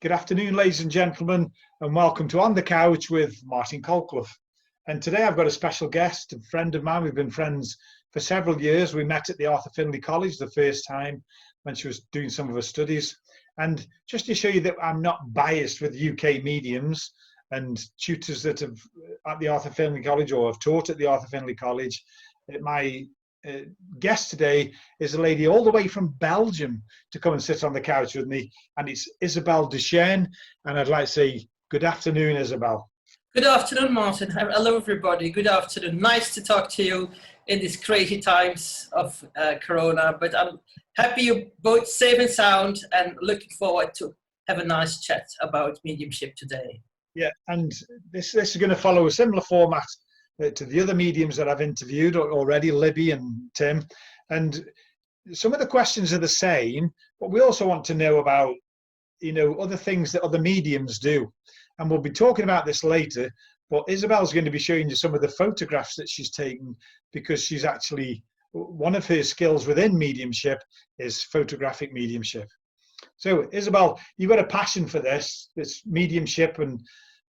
Good afternoon, ladies and gentlemen, and welcome to On the Couch with Martin Colclough. And today I've got a special guest, a friend of mine. We've been friends for several years. We met at the Arthur Findlay College the first time when she was doing some of her studies. And just to show you that I'm not biased with UK mediums and tutors that have at the Arthur Findlay College or have taught at the Arthur Findlay College, my guest today is a lady all the way from Belgium to come and sit on the couch with me, and it's Isabelle Duchesne. And I'd like to say good afternoon, Isabelle. Good afternoon, Martin. Hello, everybody. Good afternoon. Nice to talk to you in these crazy times of Corona, but I'm happy you're both safe and sound and looking forward to have a nice chat about mediumship today. Yeah, and this is going to follow a similar format to the other mediums that I've interviewed already, Libby and Tim. And some of the questions are the same, but we also want to know about, other things that other mediums do. And we'll be talking about this later, but Isabelle's going to be showing you some of the photographs that she's taken, because she's actually, one of her skills within mediumship is photographic mediumship. So Isabelle, you've got a passion for this mediumship and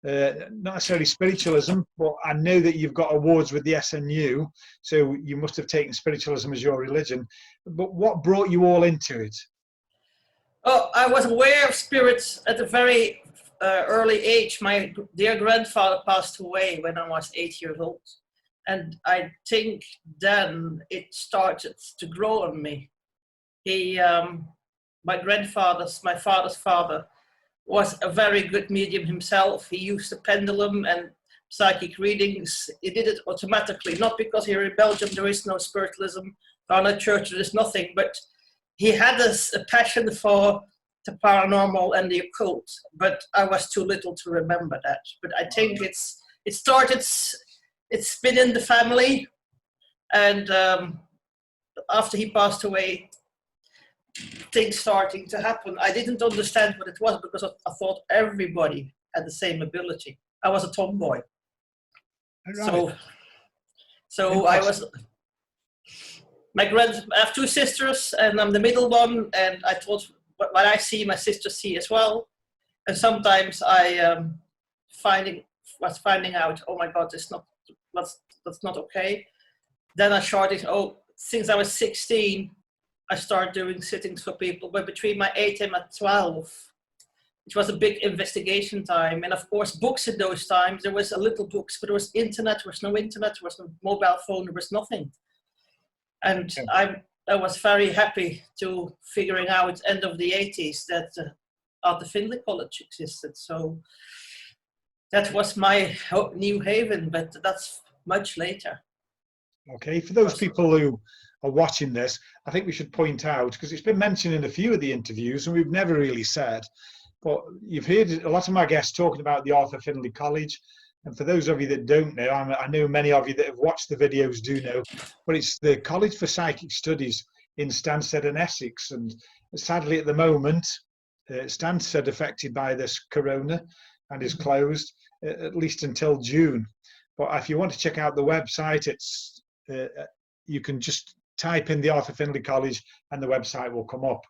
not necessarily spiritualism, but I know that you've got awards with the SNU, so you must have taken spiritualism as your religion. But what brought you all into it? Oh, I was aware of spirits at a very early age. My dear grandfather passed away when I was 8 years old, and I think then it started to grow on me. My father's father, was a very good medium himself. He used the pendulum and psychic readings. He did it automatically, not because here in Belgium there is no spiritualism, there are no churches, there is nothing, but he had a passion for the paranormal and the occult, but I was too little to remember that. But I think it's been in the family, and after he passed away, things starting to happen. I didn't understand what it was because I thought everybody had the same ability. I was a tomboy. Right. So I was, I have two sisters and I'm the middle one, and I thought what I see, my sisters see as well. And sometimes I was finding out, oh my God, that's not okay. Then I started, since I was 16, I started doing sittings for people, but between my 8 and my 12, it was a big investigation time. And of course, books in those times, there was a little books, but there was internet, there was no internet, there was no mobile phone, there was nothing. And I was very happy to figuring out end of the 80s that Arthur Findlay College existed. So that was my new haven, but that's much later. Okay, for those people who are watching this, I think we should point out, because it's been mentioned in a few of the interviews and we've never really said, but you've heard a lot of my guests talking about the Arthur Findlay College. And for those of you that don't know, I know many of you that have watched the videos do know, but it's the College for Psychic Studies in Stansted in Essex. And sadly at the moment, Stansted affected by this corona and is closed at least until June. But if you want to check out the website, it's you can just type in the Arthur Findlay College and the website will come up.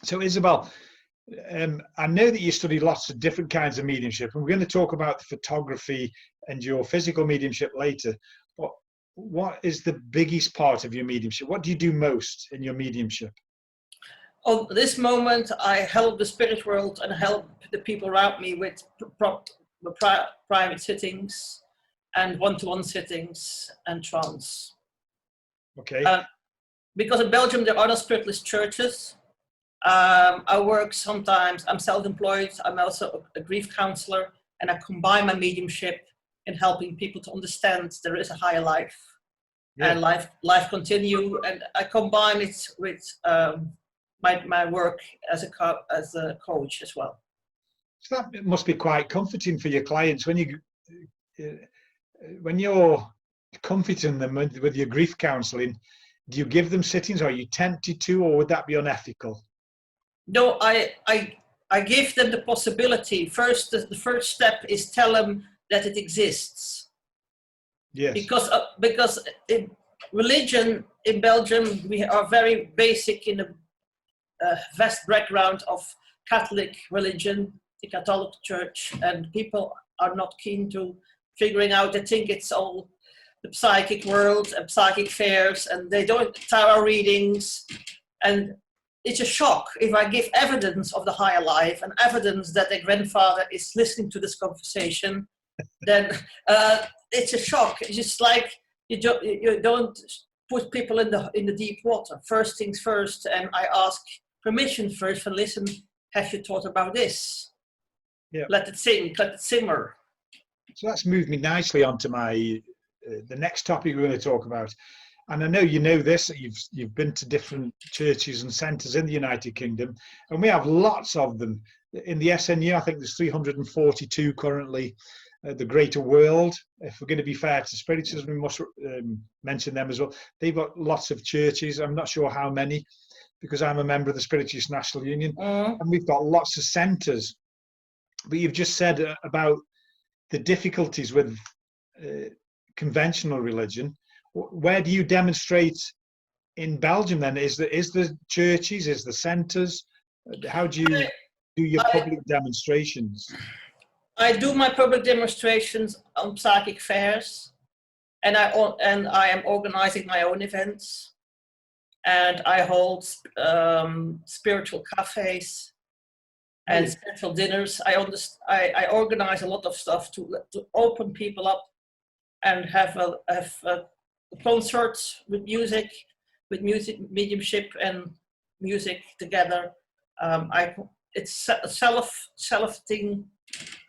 So Isabelle, I know that you study lots of different kinds of mediumship, and we're going to talk about the photography and your physical mediumship later, but what is the biggest part of your mediumship? What do you do most in your mediumship? At this moment, I help the spirit world and help the people around me with private sittings and one-to-one sittings and trance. Okay. Because in Belgium there are no spiritless churches. I work sometimes, I'm self-employed, I'm also a grief counselor, and I combine my mediumship in helping people to understand there is a higher life, and life continue, and I combine it with my work as a coach as well. So that must be quite comforting for your clients when you're comforting them with your grief counselling. Do you give them sittings? Are you tempted to, or would that be unethical? No, I give them the possibility. First, the first step is tell them that it exists. Yes. Because in religion in Belgium, we are very basic in the vast background of Catholic religion, the Catholic Church, and people are not keen to figuring out. They think it's all the psychic world and psychic fairs, and they don't tarot readings. And it's a shock if I give evidence of the higher life and evidence that their grandfather is listening to this conversation. Then it's a shock. It's just like you don't put people in the deep water. First things first, and I ask permission first. And listen, have you thought about this? Yeah. Let it sink, let it simmer. So that's moved me nicely onto my the next topic we're going to talk about. And I know you know this. You've been to different churches and centres in the United Kingdom, and we have lots of them in the SNU. I think there's 342 currently. The Greater World, if we're going to be fair to spiritualism, we must mention them as well. They've got lots of churches. I'm not sure how many, because I'm a member of the Spiritualist National Union, and we've got lots of centres. But you've just said about the difficulties with conventional religion. Where do you demonstrate in Belgium then? Is the churches, is the centres? How do you do your public demonstrations? I do my public demonstrations on psychic fairs, and I am organizing my own events, and I hold spiritual cafes and spiritual dinners. I organize a lot of stuff to open people up and have concerts with music, mediumship and music together. It's a self thing,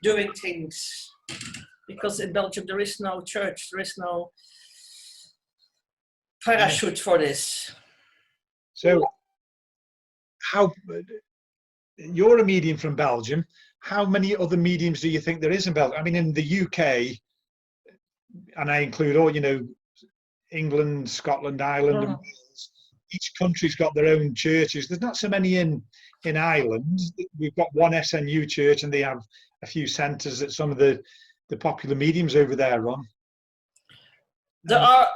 doing things, because in Belgium there is no church, there is no parachute for this. So, how you're a medium from Belgium? How many other mediums do you think there is in Belgium? I mean, in the UK, and I include all, England, Scotland, Ireland, and Wales. Each country's got their own churches. There's not so many in Ireland. We've got one SNU church, and they have a few centres that some of the popular mediums over there run. There are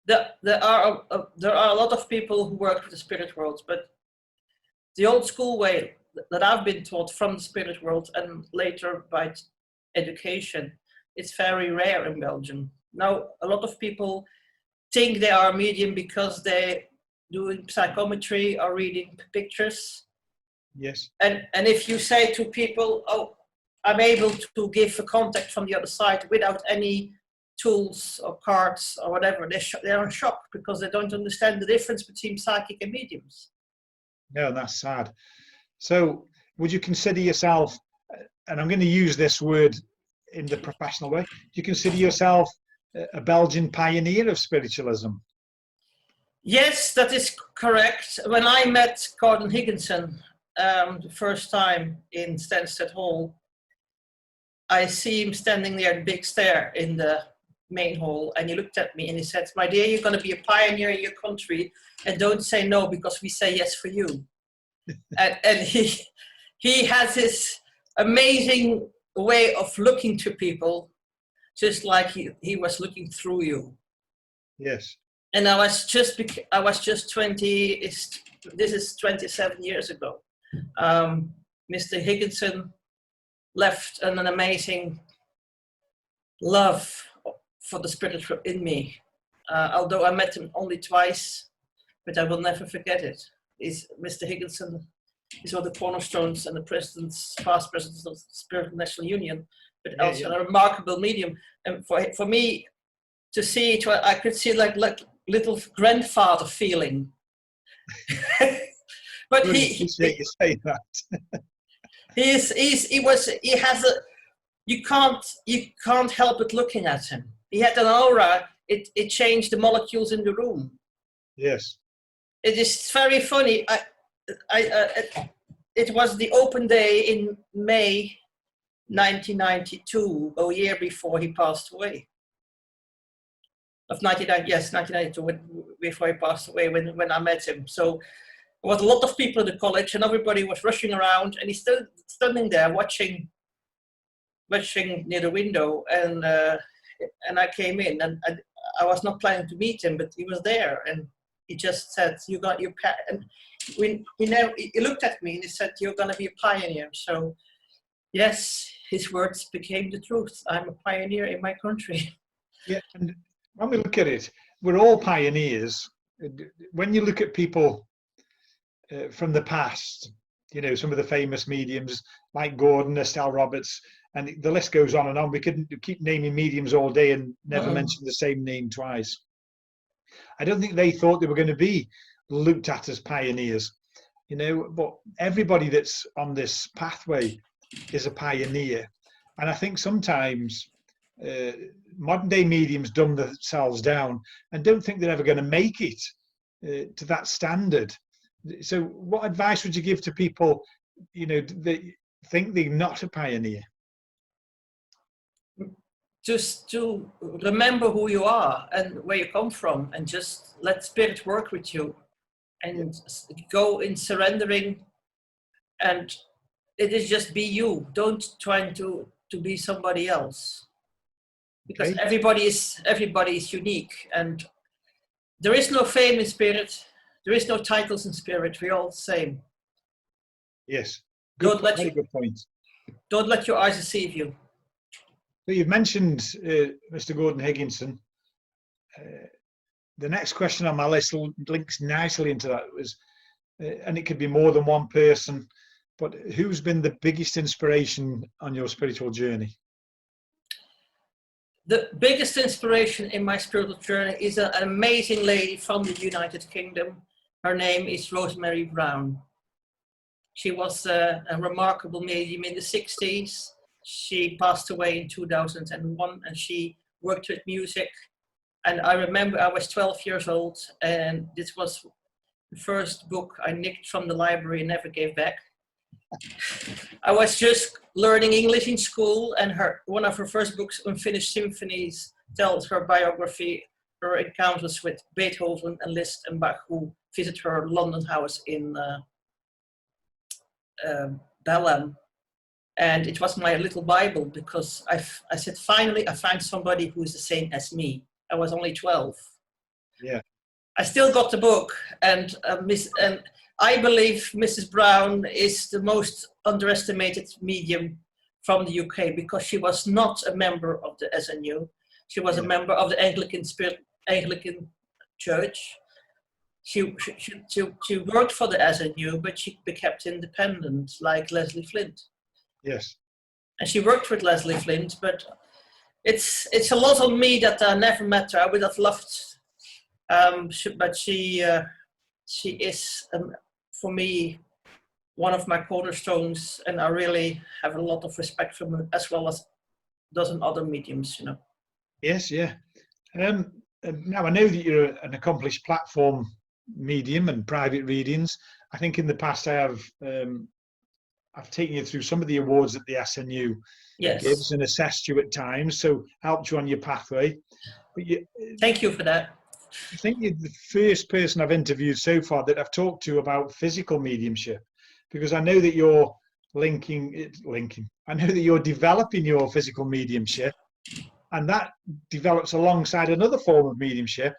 a lot of people who work with the spirit world, but the old school way that I've been taught from the spirit world and later by education, it's very rare in Belgium. Now, a lot of people think they are a medium because they're doing psychometry or reading pictures. Yes. And if you say to people, oh, I'm able to give a contact from the other side without any tools or cards or whatever, they're in shock because they don't understand the difference between psychic and mediums. No, that's sad. So would you consider yourself, and I'm going to use this word in the professional way, do you consider yourself a Belgian pioneer of spiritualism? Yes, that is correct. When I met Gordon Higginson the first time in Stansted Hall, I see him standing there, big stair in the main hall, and he looked at me and he said, "My dear, you're going to be a pioneer in your country, and don't say no because we say yes for you." and he has this amazing way of looking to people, just like he was looking through you. Yes. And I was just 20. This is 27 years ago. Mr. Higginson left an amazing love for the spirit in me. Although I met him only twice, but I will never forget it. Mr. Higginson is one of the cornerstones and the past presidents of the Spiritual National Union, but also a remarkable medium. And for me to see it, I could see like little grandfather feeling. But you say that. You can't help but looking at him. He had an aura. It changed the molecules in the room. Yes. It is very funny. It was the open day in May 1992, a year before he passed away. Of 1992, before he passed away, when I met him. So there was a lot of people in the college, and everybody was rushing around, and he's still standing there watching near the window, and I came in, and I was not planning to meet him, but he was there, and He just said, "You got your and he looked at me and he said, "You're going to be a pioneer." So yes, his words became the truth. I'm a pioneer in my country. Yeah, and when we look at it, we're all pioneers. When you look at people from the past, you know, some of the famous mediums like Gordon, Estelle Roberts, and the list goes on and on. We could keep naming mediums all day and never mention the same name twice. I don't think they thought they were going to be looked at as pioneers, you know, but everybody that's on this pathway is a pioneer. And I think sometimes modern day mediums dumb themselves down and don't think they're ever going to make it to that standard. So what advice would you give to people, you know, that think they're not a pioneer? Just to remember who you are and where you come from, and just let spirit work with you, and go in surrendering, and it is just be you. Don't try to be somebody else, because everybody is unique, and there is no fame in spirit. There is no titles in spirit. We're all the same. Yes. Good point. Don't let your eyes deceive you. So you've mentioned Mr. Gordon Higginson. The next question on my list links nicely into that, was, and it could be more than one person, but who's been the biggest inspiration on your spiritual journey? The biggest inspiration in my spiritual journey is an amazing lady from the United Kingdom. Her name is Rosemary Brown. She was a remarkable medium in the 60s. She passed away in 2001, and she worked with music. And I remember I was 12 years old, and this was the first book I nicked from the library and never gave back. I was just learning English in school, and one of her first books, Unfinished Symphonies, tells her biography, her encounters with Beethoven and Liszt and Bach, who visit her London house in Belém. And it was my little Bible, because I said, finally, I find somebody who is the same as me. I was only 12. Yeah. I still got the book, and I believe Mrs. Brown is the most underestimated medium from the UK, because she was not a member of the SNU. She was a member of the Anglican Church. She worked for the SNU, but she kept independent, like Leslie Flint. Yes. And she worked with Leslie Flint, but it's a lot on me that I never met her. I would have loved, but she is, for me, one of my cornerstones, and I really have a lot of respect for her, as well as a dozen other mediums, you know. Yes, yeah. Now I know that you're an accomplished platform medium and private readings. I think in the past I've taken you through some of the awards that the SNU gives and assessed you at times, so helped you on your pathway. But thank you for that. I think you're the first person I've interviewed so far that I've talked to about physical mediumship, because I know that you're I know that you're developing your physical mediumship, and that develops alongside another form of mediumship,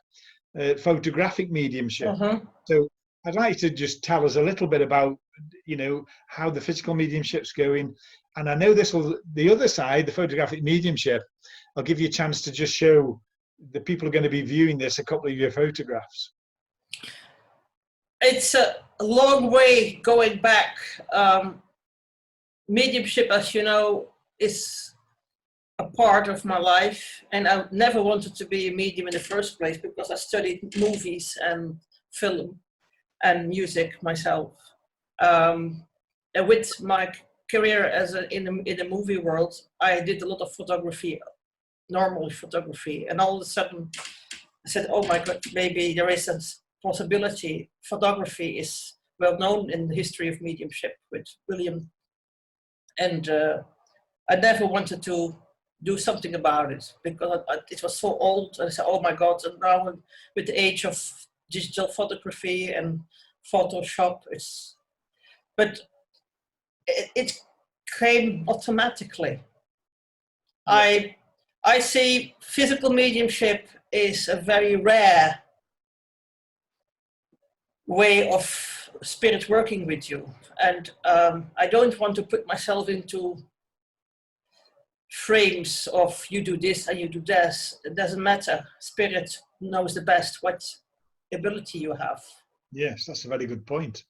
photographic mediumship. So I'd like to just tell us a little bit about, you know, how the physical mediumship's going. And I know the other side, the photographic mediumship, I'll give you a chance to just show the people who are going to be viewing this a couple of your photographs. It's a long way going back. Mediumship, as you know, is a part of my life, and I never wanted to be a medium in the first place, because I studied movies and film and music myself. And with my career in the movie world, I did a lot of photography, normal photography, and all of a sudden I said, oh my God, maybe there is a possibility. Photography is well known in the history of mediumship with William, and I never wanted to do something about it, because it was so old. And I said, oh my God, and now with the age of digital photography and Photoshop, but it came automatically. I see physical mediumship is a very rare way of spirit working with you. And I don't want to put myself into frames of you do this and you do this. It doesn't matter. Spirit knows the best what ability you have. Yes, that's a very good point.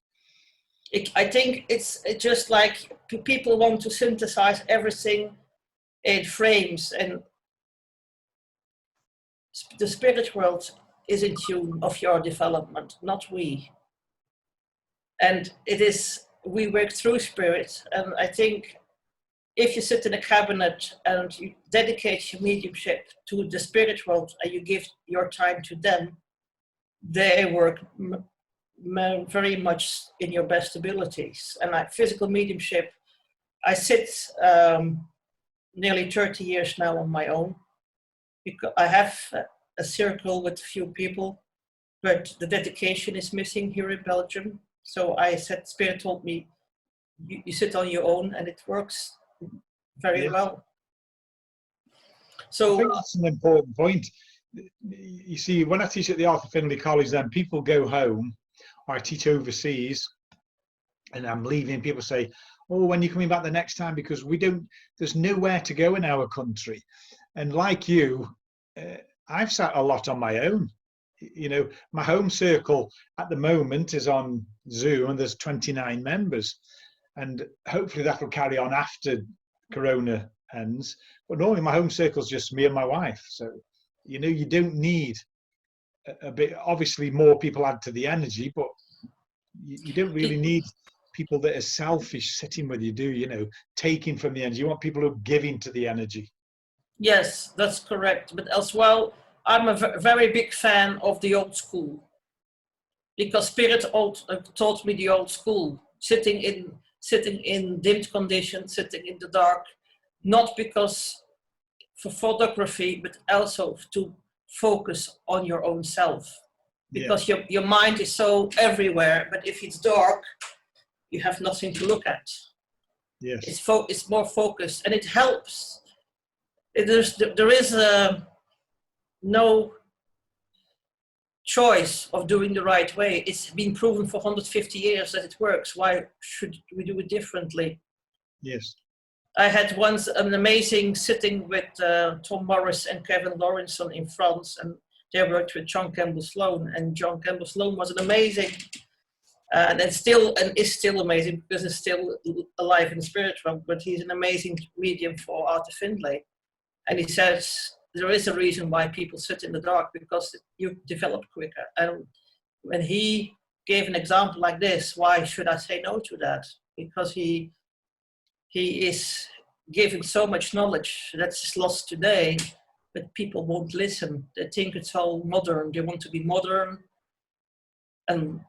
I think it's just like people want to synthesize everything in frames, and the spirit world is in tune of your development, not we. And it is, we work through spirit, and I think if you sit in a cabinet and you dedicate your mediumship to the spirit world and you give your time to them, they work very much in your best abilities. And like physical mediumship, I sit nearly 30 years now on my own, because I have a circle with a few people, but the dedication is missing here in Belgium. So I said, Spirit told me, you sit on your own, and it works very well. So I think that's an important point. You see, when I teach at the Arthur Findlay College, then people go home, or I teach overseas, and I'm leaving, people say, oh, when are you coming back the next time? Because there's nowhere to go in our country. And like you, I've sat a lot on my own. You know, my home circle at the moment is on Zoom, and there's 29 members. And hopefully that will carry on after Corona ends. But normally my home circle is just me and my wife. So, you know, you don't need a bit, obviously more people add to the energy, but you don't really need people that are selfish sitting with you, do you know, taking from the energy. You want people who are giving to the energy. Yes, that's correct. But as well, I'm a very big fan of the old school, because Spirit taught me the old school, sitting in dimmed conditions, sitting in the dark, not because for photography, but also to focus on your own self, because your mind is so everywhere. But if it's dark, you have nothing to look at. Yes, it's more focused, and it helps. There is no choice of doing the right way. It's been proven for 150 years that it works. Why should we do it differently? Yes. I had once an amazing sitting with Tom Morris and Kevin Lawrenson in France, and they worked with John Campbell Sloan, and John Campbell Sloan was an amazing, and is still amazing, because he's still alive in the spirit realm, but he's an amazing medium for Arthur Findlay. And he says, there is a reason why people sit in the dark, because you develop quicker. And when he gave an example like this, why should I say no to that? Because he is giving so much knowledge that's lost today, but people won't listen. They think it's all modern. They want to be modern, and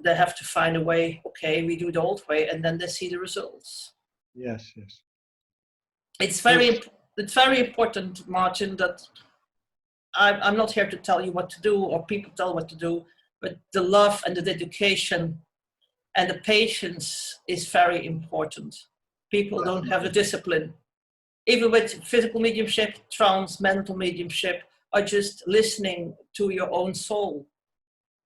they have to find a way. Okay, we do the old way, and then they see the results. Yes, yes. It's very important, Martin, that I'm not here to tell you what to do, or people tell what to do, but the love and the dedication and the patience is very important. People don't have the discipline. Even with physical mediumship, trance, mental mediumship, are just listening to your own soul,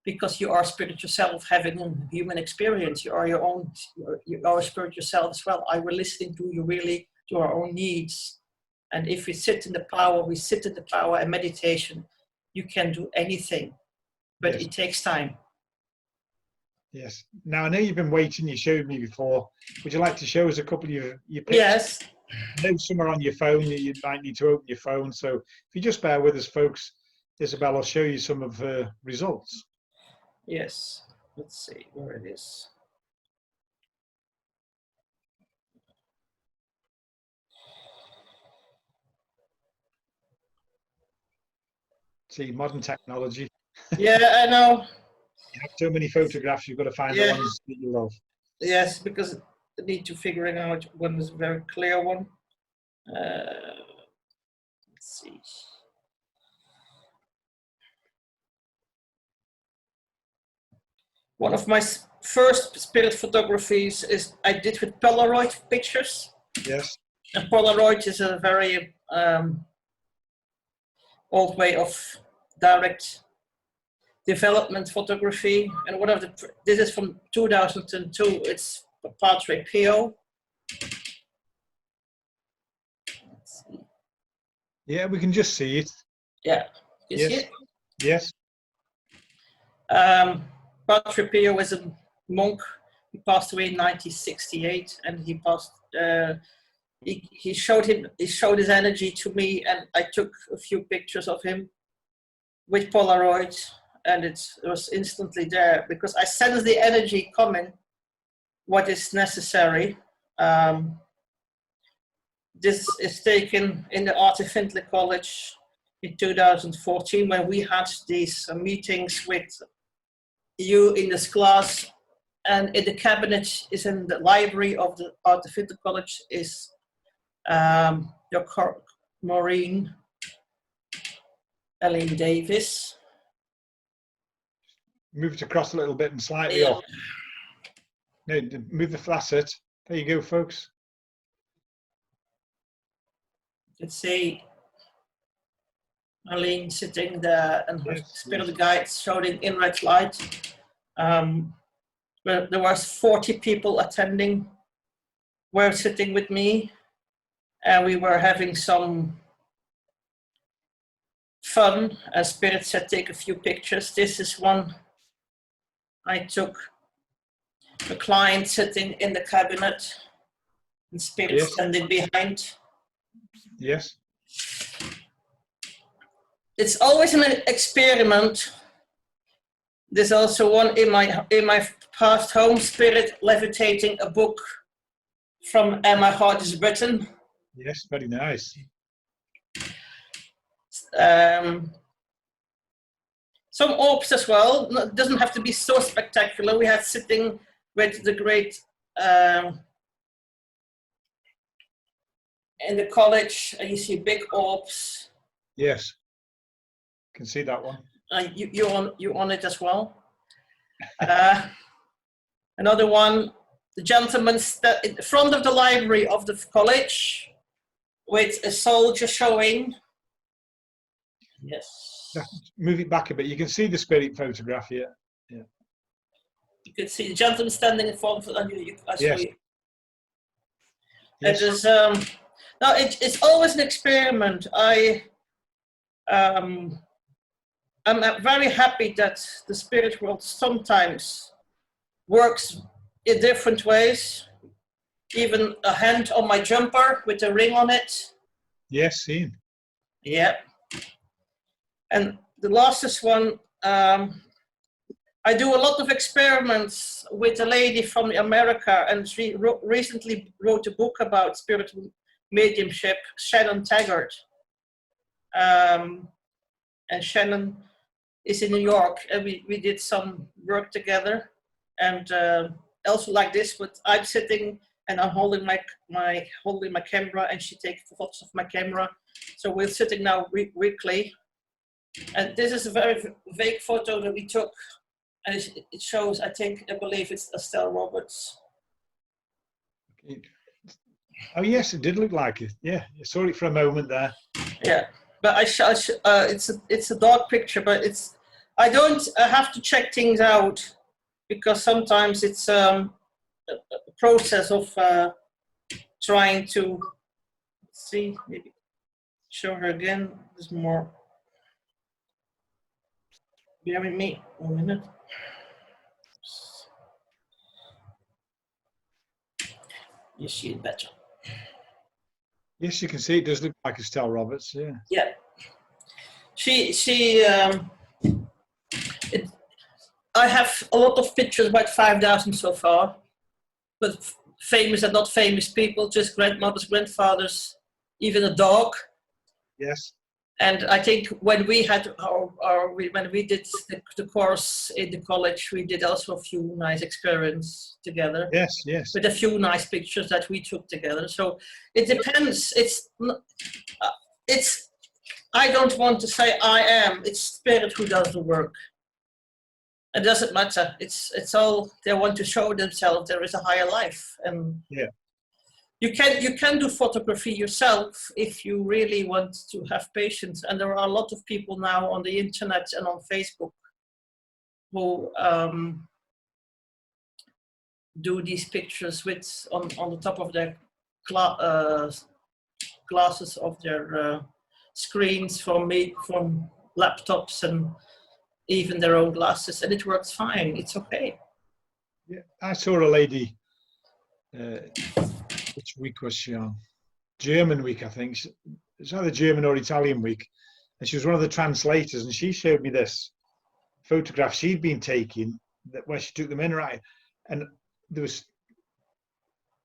because you are spirit yourself, having a human experience. You are you are spirit yourself as well. Are we listening to you really, to our own needs? And if we sit in the power, and meditation, you can do anything, but yes. It takes time. Yes. Now, I know you've been waiting, you showed me before. Would you like to show us a couple of your pictures? Yes. I know some are on your phone, you might need to open your phone. So if you just bear with us, folks, Isabelle will show you some of her results. Yes. Let's see where it is. See, modern technology. Yeah, I know. You have so many photographs, you've got to find the ones that you love. Yes, because I need to figure out one is a very clear one. Let's see. One of my first spirit photographies is I did with Polaroid pictures. Yes. And Polaroid is a very old way of direct development photography, and one of the, this is from 2002, it's Padre Pio. Yeah, we can just see it. Yeah, you Yes. see it? Yes. Padre Pio was a monk. He passed away in 1968, and he passed. He showed his energy to me, and I took a few pictures of him with Polaroid, and it was instantly there because I sense the energy coming, what is necessary. This is taken in the Art of Findlay College in 2014 when we had these meetings with you in this class, and in the cabinet is in the library of the Art of Findlay College is your Maureen Ellen Davis. Move it across a little bit and slightly up. No, move the facet. There you go, folks. You can see Marlene sitting there and her spirit guides showing in red light. There was 40 people attending, were sitting with me, and we were having some fun. And Spirit said, take a few pictures. This is one I took. The client sitting in the cabinet and Spirit standing behind. Yes. It's always an experiment. There's also one in my past home, Spirit levitating a book from Emma Hardy's Britain. Yes, very nice. Some orbs as well. It doesn't have to be so spectacular. We had sitting with the great in the college, and you see big orbs. Yes, can see that one. You on it as well. Another one, the gentleman in front of the library of the college with a soldier showing. Yes. Move it back a bit. You can see the Spirit photograph here. Yeah. You can see the gentleman standing in front of you. I show you. Yes. It is no, it's always an experiment. I'm very happy that the spirit world sometimes works in different ways. Even a hand on my jumper with a ring on it. Yes, seen. Yeah. And the last one, I do a lot of experiments with a lady from America, and she recently wrote a book about spiritual mediumship, Shannon Taggart. And Shannon is in New York, and we did some work together. And also like this, but I'm sitting and I'm holding my camera, and she takes photos of my camera. So we're sitting now weekly. And this is a very vague photo that we took, and it shows, I believe it's Estelle Roberts. Oh yes, it did look like it. Yeah, I saw it for a moment there. Yeah, but it's a dark picture, but I don't have to check things out, because sometimes it's a process of trying to see, maybe show her again. There's more. Bear with me 1 minute. You see it better. Yes, you can see it does look like Estelle Roberts. Yeah. Yeah. I have a lot of pictures, about 5,000 so far, but famous and not famous people, just grandmothers, grandfathers, even a dog. Yes. And I think when we had when we did the course in the college, we did also a few nice experiments together. Yes, yes. With a few nice pictures that we took together. So it depends. I don't want to say I am. It's spirit who does the work. It doesn't matter. It's all they want to show themselves. There is a higher life, and yeah. You can do photography yourself if you really want to have patience. And there are a lot of people now on the internet and on Facebook who do these pictures with on the top of their glasses of their screens from laptops and even their own glasses, and it works fine. It's okay. Yeah, I saw a lady. Which week was she on? German week, I think. It's either German or Italian week, and she was one of the translators, and she showed me this photograph she'd been taking where she took them in, right, and there must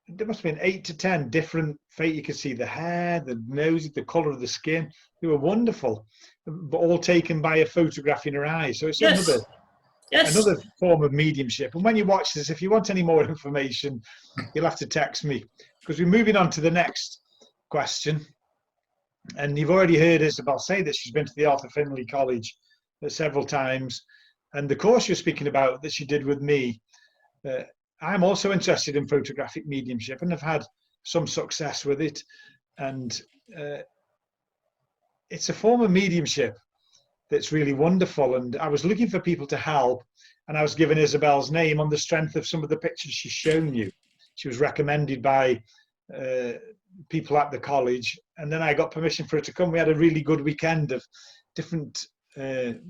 have been 8 to 10 different you could see the hair, the nose, the color of the skin. They were wonderful, but all taken by a photograph in her eyes. So it's another form of mediumship. And when you watch this, if you want any more information, you'll have to text me, because we're moving on to the next question. And you've already heard Isabelle say that she's been to the Arthur Findlay College several times, and the course you're speaking about that she did with me, I'm also interested in photographic mediumship and have had some success with it. And it's a form of mediumship that's really wonderful. And I was looking for people to help, and I was given Isabelle's name on the strength of some of the pictures she's shown you. She was recommended by people at the college, and then I got permission for her to come. We had a really good weekend of different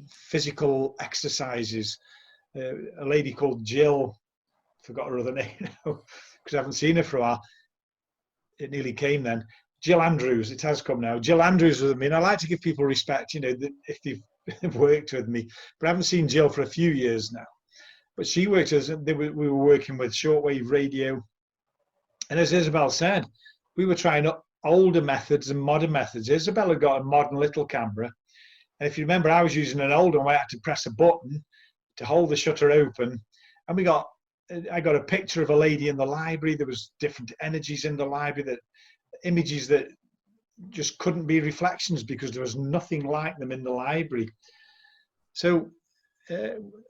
physical exercises. A lady called Jill, forgot her other name now because I haven't seen her for a while. It nearly came then. Jill Andrews, it has come now. Jill Andrews was with me, and I like to give people respect, you know, if they've worked with me. But I haven't seen Jill for a few years now. But she worked as we were working with shortwave radio, and as Isabelle said, we were trying older methods and modern methods. Isabelle had got a modern little camera, and if you remember, I was using an older one. I had to press a button to hold the shutter open, and I got a picture of a lady in the library. There was different energies in the library, images that just couldn't be reflections because there was nothing like them in the library. So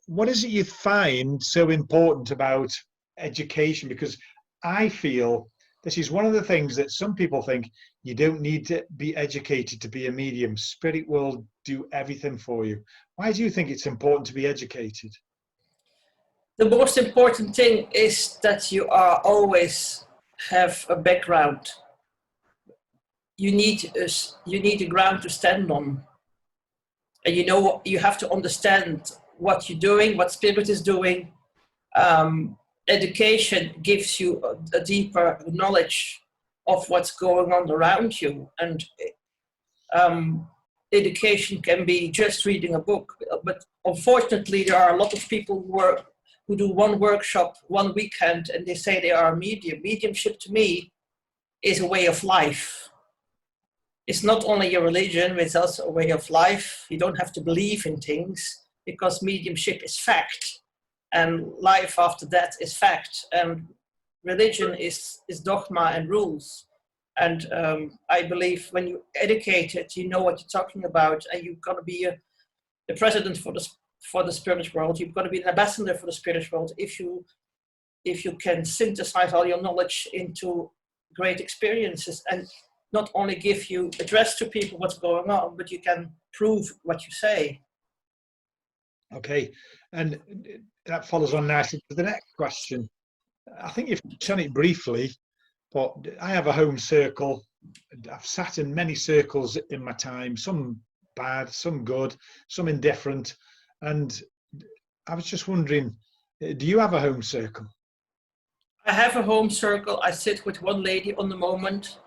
what is it you find so important about education? Because I feel this is one of the things that some people think you don't need to be educated to be a medium. Spirit will do everything for you. Why do you think it's important to be educated? The most important thing is that you are always have a background. You need a ground to stand on, and you have to understand what you're doing, what spirit is doing. Education gives you a deeper knowledge of what's going on around you, and education can be just reading a book. But unfortunately, there are a lot of people who do one workshop, one weekend, and they say they are a medium. Mediumship to me is a way of life. It's not only a religion, it's also a way of life. You don't have to believe in things, because mediumship is fact, and life after that is fact, and religion is dogma and rules. And I believe when you're educated, you know what you're talking about, and you've got to be the president for the spirit world. You've got to be an ambassador for the spirit world if you can synthesize all your knowledge into great experiences, and not only give you address to people what's going on, but you can prove what you say. Okay, and that follows on nicely to the next question. I think you've touched on it briefly, but I have a home circle. I've sat in many circles in my time, some bad, some good, some indifferent. And I was just wondering, do you have a home circle? I have a home circle. I sit with one lady on the moment.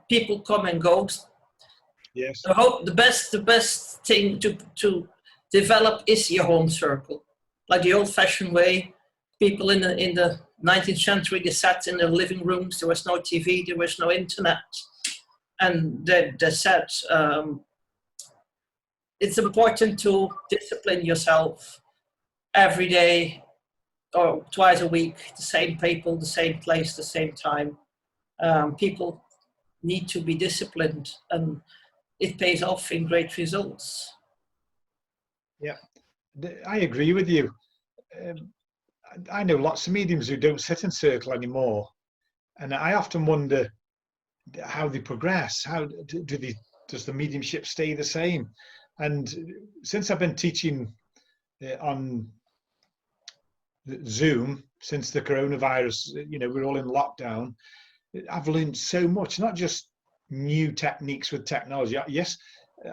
People come and go. Yes. The best thing to develop is your home circle, like the old-fashioned way. People in the 19th century, they sat in their living rooms. There was no TV, there was no internet, and they sat. It's important to discipline yourself every day or twice a week. The same people, the same place, the same time. People need to be disciplined, and it pays off in great results. Yeah, I agree with you. I know lots of mediums who don't sit in circle anymore, and I often wonder how they progress. How does the mediumship stay the same? And since I've been teaching on Zoom since the coronavirus, we're all in lockdown. I've learned so much, not just new techniques with technology. Yes,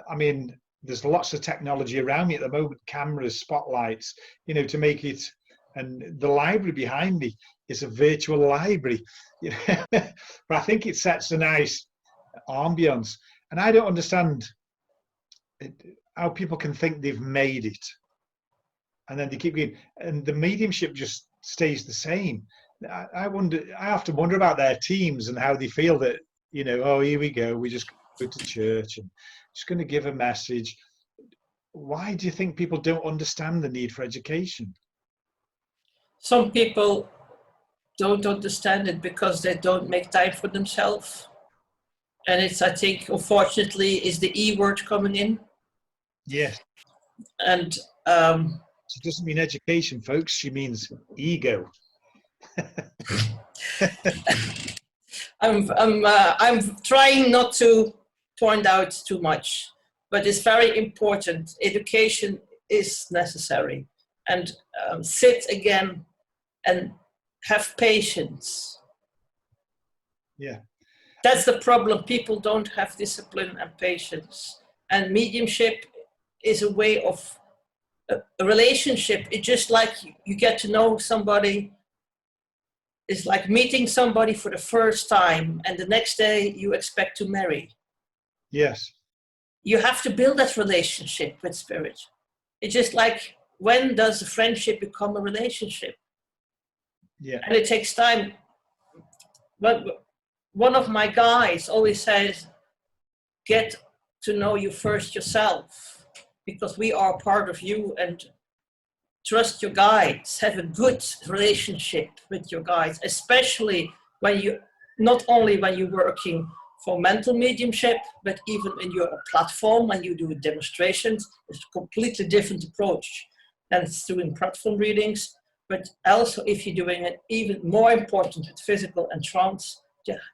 I mean, there's lots of technology around me at the moment, cameras, spotlights, to make it, and the library behind me is a virtual library, but I think it sets a nice ambience. And I don't understand how people can think they've made it, and then they keep going, and the mediumship just stays the same. I often wonder about their teams and how they feel that, oh, here we go, we just go to church and just going to give a message. Why do you think people don't understand the need for education? Some people don't understand it because they don't make time for themselves. And it's, I think, unfortunately, is the E word coming in. Yes. And she doesn't mean education, folks. She means ego. I'm trying not to point out too much, but it's very important. Education is necessary, and sit again and have patience. Yeah, that's the problem. People don't have discipline and patience, and mediumship is a way of a relationship. It's just like you get to know somebody. It's like meeting somebody for the first time and the next day you expect to marry. Yes. You have to build that relationship with spirit. It's just like, when does a friendship become a relationship? Yeah. And it takes time. But one of my guys always says, get to know you first yourself, because we are part of you, and trust your guides, have a good relationship with your guides, especially when you, not only when you're working for mental mediumship, but even in your platform, when you do demonstrations. It's a completely different approach than it's doing platform readings. But also, if you're doing it, even more important with physical and trance,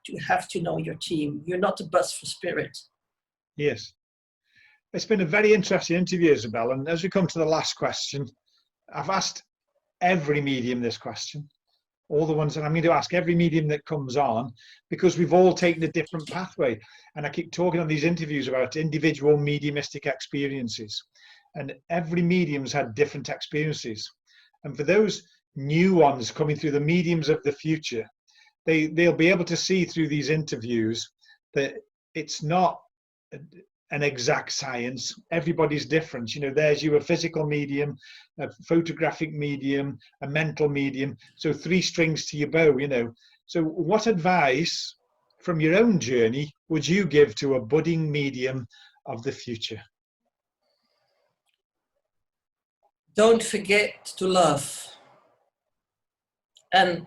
you have to know your team. You're not a bus for spirit. Yes. It's been a very interesting interview, Isabelle. And as we come to the last question, I've asked every medium this question, all the ones that I'm going to ask every medium that comes on, because we've all taken a different pathway. And I keep talking on these interviews about individual mediumistic experiences. And every medium's had different experiences. And for those new ones coming through, the mediums of the future, they'll be able to see through these interviews that it's not an exact science. Everybody's different. There's you, a physical medium, a photographic medium, a mental medium. So 3 strings to your bow, So what advice from your own journey would you give to a budding medium of the future? Don't forget to love. And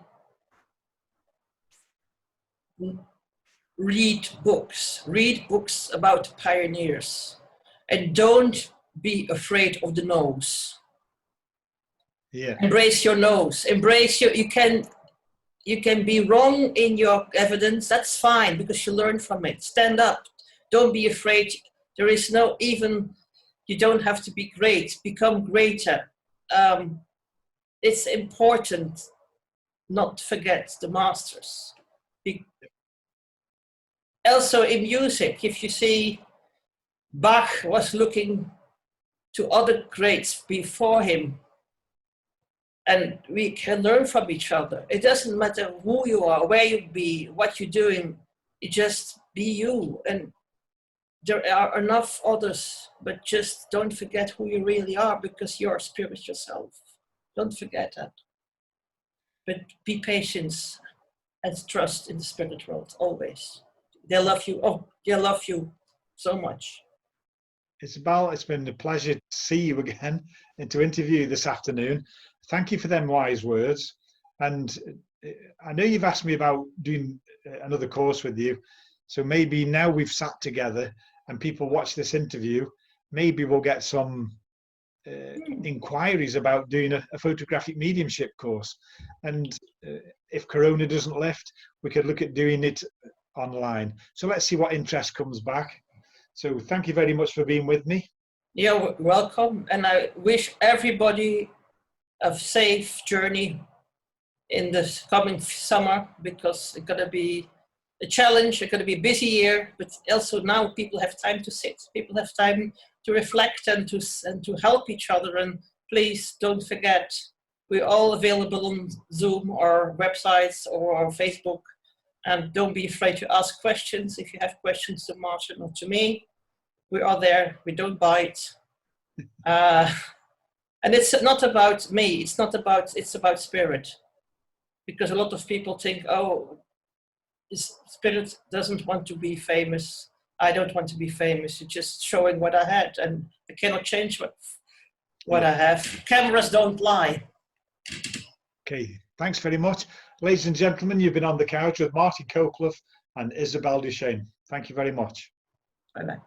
read books about pioneers, and don't be afraid of the no's. Yeah. Embrace your no's. Embrace you can be wrong in your evidence. That's fine, because you learn from it. Stand up. Don't be afraid. There is no even, you don't have to be great. Become greater. It's important not to forget the masters. Also in music, if you see, Bach was looking to other greats before him, and we can learn from each other. It doesn't matter who you are, where you be, what you're doing, you just be you. And there are enough others, but just don't forget who you really are, because you're spirit yourself. Don't forget that. But be patient and trust in the spirit world, always. They love you. Oh, they love you so much. Isabelle, it's been a pleasure to see you again and to interview you this afternoon. Thank you for them wise words. And I know you've asked me about doing another course with you. So maybe now we've sat together and people watch this interview, maybe we'll get some inquiries about doing a photographic mediumship course. And if Corona doesn't lift, we could look at doing it online. So let's see what interest comes back. So thank you very much for being with me. You're welcome, and I wish everybody a safe journey in this coming summer, because it's going to be a challenge, it's going to be a busy year, but also now people have time to sit, people have time to reflect and to help each other. And please don't forget, we're all available on Zoom or websites or Facebook, and don't be afraid to ask questions. If you have questions to Martin or to me, we are there, we don't bite. And it's not about me, it's about spirit. Because a lot of people think, oh, spirit doesn't want to be famous. I don't want to be famous. It's just showing what I had, and I cannot change what I have. Cameras don't lie. Okay, thanks very much. Ladies and gentlemen, you've been on the couch with Martin Coquelin and Isabelle Duchesne. Thank you very much. Bye-bye.